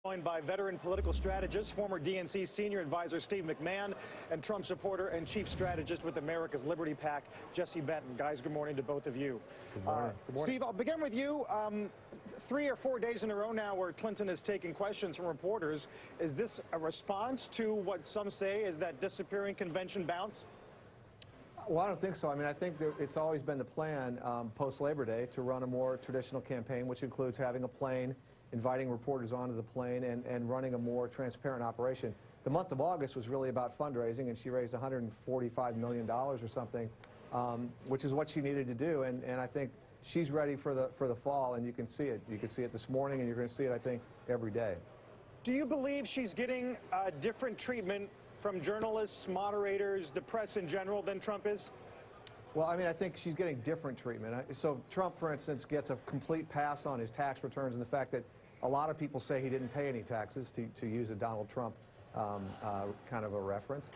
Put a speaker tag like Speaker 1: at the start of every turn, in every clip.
Speaker 1: Joined by veteran political strategist, former DNC senior advisor Steve McMahon, and Trump supporter and chief strategist with America's Liberty PAC, Jesse Benton. Guys, good morning to both of you.
Speaker 2: Good morning. Good morning.
Speaker 1: Steve, I'll begin with you. 3 or 4 days in a row now where Clinton is taking questions from reporters. Is this a response to what some say is that disappearing convention bounce?
Speaker 2: Well, I don't think so. I mean, I think that it's always been the plan post-Labor Day to run a more traditional campaign, which includes having a plane, inviting reporters onto the plane, and running a more transparent operation. The month of August was really about fundraising, and she raised $145 million or something, which is what she needed to do. And I think she's ready for the fall, and you can see it. You can see it this morning, and you're going to see it, I think, every day.
Speaker 1: Do you believe she's getting different treatment from journalists, moderators, the press in general than Trump is?
Speaker 2: Well, I mean, I think she's getting different treatment. So Trump, for instance, gets a complete pass on his tax returns, and the fact that a lot of people say he didn't pay any taxes, to use a Donald Trump kind of a reference.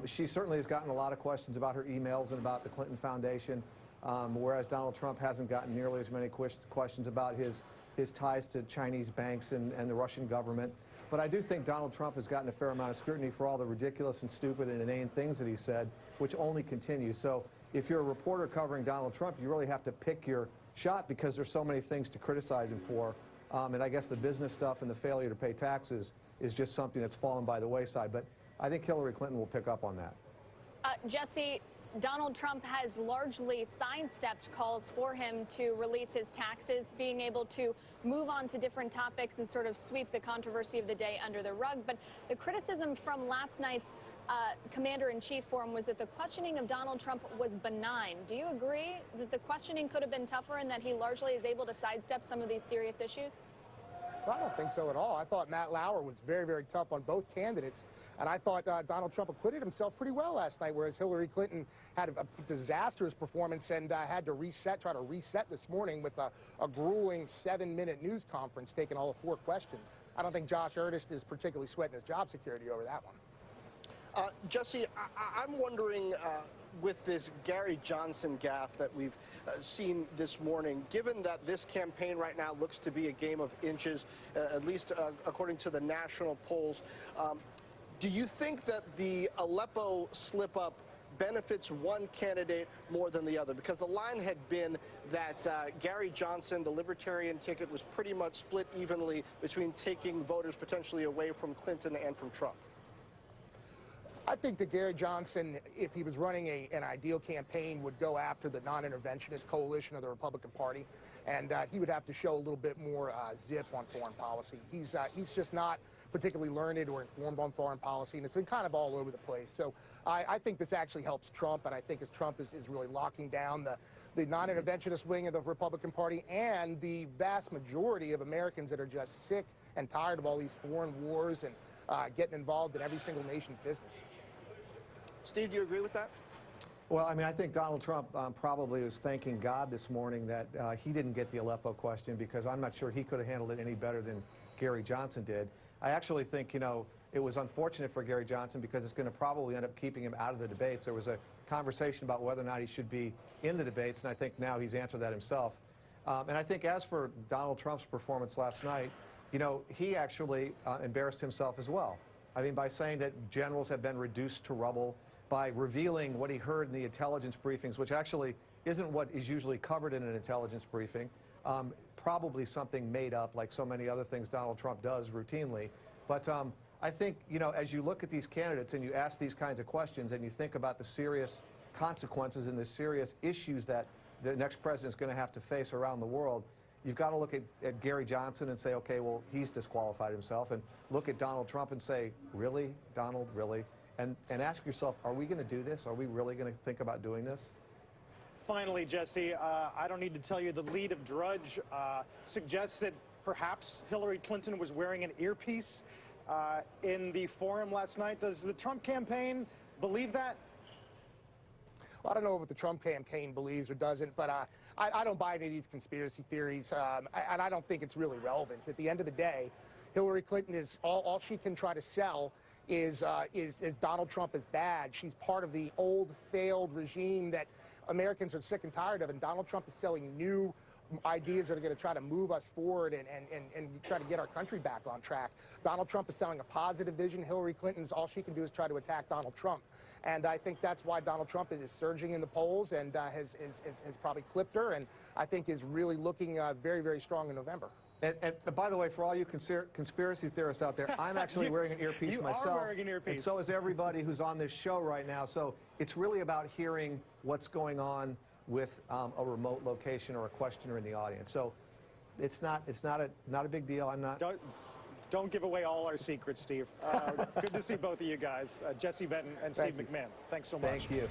Speaker 2: She certainly has gotten a lot of questions about her emails and about the Clinton Foundation, whereas Donald Trump hasn't gotten nearly as many questions about his ties to Chinese banks and the Russian government. But I do think Donald Trump has gotten a fair amount of scrutiny for all the ridiculous and stupid and inane things that he said, which only continue. So if you're a reporter covering Donald Trump, you really have to pick your shot because there's so many things to criticize him for. And I guess the business stuff and the failure to pay taxes is just something that's fallen by the wayside. But I think Hillary Clinton will pick up on that.
Speaker 3: Jesse, Donald Trump has largely sidestepped calls for him to release his taxes, being able to move on to different topics and sort of sweep the controversy of the day under the rug. But the criticism from last night's Commander-in-Chief forum was that the questioning of Donald Trump was benign. Do you agree that the questioning could have been tougher and that he largely is able to sidestep some of these serious issues?
Speaker 4: Well, I don't think so at all. I thought Matt Lauer was very, very tough on both candidates. And I thought Donald Trump acquitted himself pretty well last night, whereas Hillary Clinton had a disastrous performance and had to try to reset this morning with a grueling 7-minute news conference, taking all of 4 questions. I don't think Josh Ernest is particularly sweating his job security over that one.
Speaker 5: Jesse, I'm wondering, with this Gary Johnson gaffe that we've seen this morning, given that this campaign right now looks to be a game of inches, at least according to the national polls, do you think that the Aleppo slip-up benefits one candidate more than the other? Because the line had been that Gary Johnson, the Libertarian ticket, was pretty much split evenly between taking voters potentially away from Clinton and from Trump.
Speaker 4: I think that Gary Johnson, if he was running an ideal campaign, would go after the non-interventionist coalition of the Republican Party, and he would have to show a little bit more zip on foreign policy. He's just not particularly learned or informed on foreign policy, and it's been kind of all over the place. So I think this actually helps Trump, and I think as Trump is really locking down the non-interventionist wing of the Republican Party and the vast majority of Americans that are just sick and tired of all these foreign wars and getting involved in every single nation's business.
Speaker 5: Steve, do you agree with that?
Speaker 2: Well, I mean, I think Donald Trump probably was thanking God this morning that he didn't get the Aleppo question, because I'm not sure he could have handled it any better than Gary Johnson did. I actually think, you know, it was unfortunate for Gary Johnson because it's going to probably end up keeping him out of the debates. There was a conversation about whether or not he should be in the debates, and I think now he's answered that himself. And I think as for Donald Trump's performance last night, you know, he actually embarrassed himself as well. I mean, by saying that generals have been reduced to rubble, by revealing what he heard in the intelligence briefings, which actually isn't what is usually covered in an intelligence briefing, probably something made up, like so many other things Donald Trump does routinely. But I think, you know, as you look at these candidates and you ask these kinds of questions and you think about the serious consequences and the serious issues that the next president is going to have to face around the world, you've got to look at Gary Johnson and say, okay, well, he's disqualified himself, and look at Donald Trump and say, really, Donald, really? And ask yourself, are we going to do this? Are we really going to think about doing this?
Speaker 1: Finally, Jesse, I don't need to tell you the lead of Drudge suggests that perhaps Hillary Clinton was wearing an earpiece in the forum last night. Does the Trump campaign believe that?
Speaker 4: Well, I don't know what the Trump campaign believes or doesn't, but I don't buy any of these conspiracy theories, and I don't think it's really relevant. At the end of the day, Hillary Clinton is all she can try to sell is Donald Trump is bad. She's part of the old, failed regime that Americans are sick and tired of, and Donald Trump is selling new, ideas that are going to try to move us forward and try to get our country back on track. Donald Trump is selling a positive vision. Hillary Clinton's, all she can do is try to attack Donald Trump. And I think that's why Donald Trump is surging in the polls and has probably clipped her, and I think is really looking very, very strong in November.
Speaker 2: And by the way, for all you conspiracy theorists out there, I'm actually wearing an earpiece myself.
Speaker 1: You are wearing an earpiece.
Speaker 2: And so is everybody who's on this show right now. So it's really about hearing what's going on with a remote location or a questioner in the audience. So it's not a big deal. I'm not.
Speaker 1: Don't give away all our secrets, Steve. Good to see both of you guys, Jesse Benton and Steve McMahon. Thanks so much.
Speaker 2: Thank you.